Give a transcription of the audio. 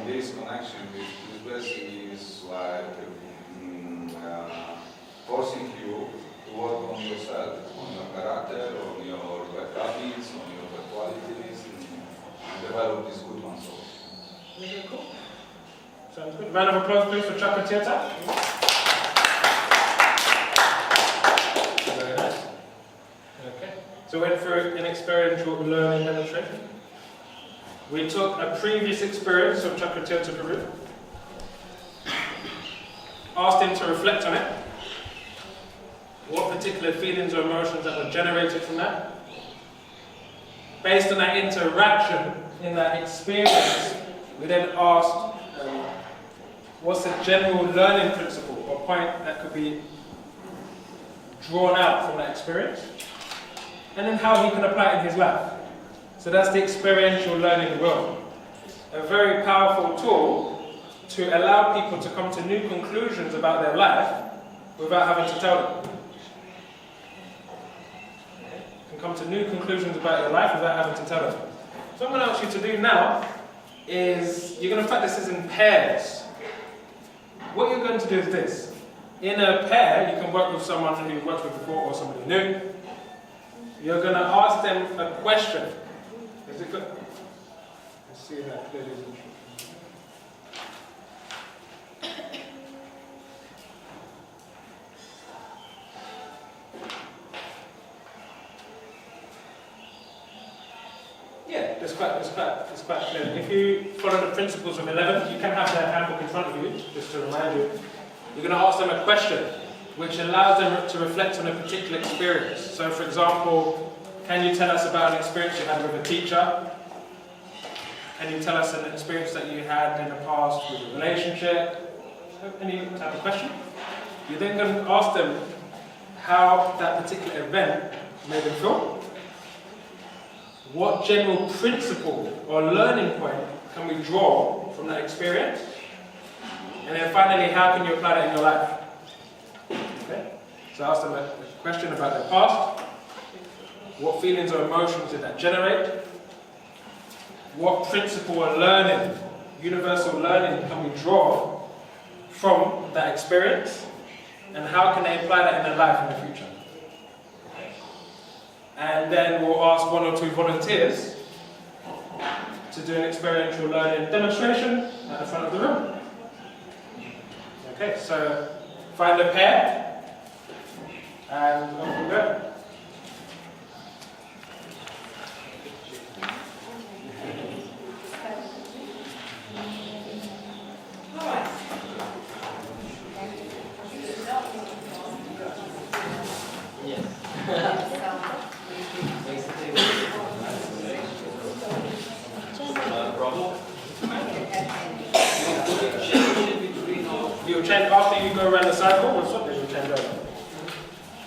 this connection with this is like forcing you to work on yourself, on your character, on your bad habits, on your bad qualities, and develop these good ones also. Okay, cool. Sounds good. Round of applause, please, for Chuck and Tieta. Very nice. Okay. So we went through an experiential learning demonstration. We took a previous experience of Chuck and Tieta Peru, asked him to reflect on it, what particular feelings or emotions that were generated from that. Based on that interaction in that experience, we then asked what's the general learning principle or point that could be drawn out from that experience, and then how he can apply it in his life. So that's the experiential learning wheel. A very powerful tool to allow people to come to new conclusions about their life without having to tell them. You can come to new conclusions about your life without having to tell them. So what I'm going to ask you to do now is, you're going to practice this in pairs. What you're going to do is this. In a pair, you can work with someone who you've worked with before or somebody new. You're going to ask them a question. Is it good? Let's see that clearly. Yeah, it's quite clear. If you follow the principles of 11, you can have their handbook in front of you, just to remind you. You're going to ask them a question which allows them to reflect on a particular experience. So, for example, can you tell us about an experience you had with a teacher? Can you tell us an experience that you had in the past with a relationship? Any type of question. You're then going to ask them how that particular event made them feel. What general principle or learning point can we draw from that experience? And then finally, how can you apply that in your life? Okay? So ask them a question about their past. What feelings or emotions did that generate? What principle or learning, universal learning, can we draw from that experience? And how can they apply that in their life in the future? And then we'll ask one or two volunteers to do an experiential learning demonstration at the front of the room. Okay, so find a pair and off we go. You'll change after you go around the cycle, we'll swap this, you'll change over.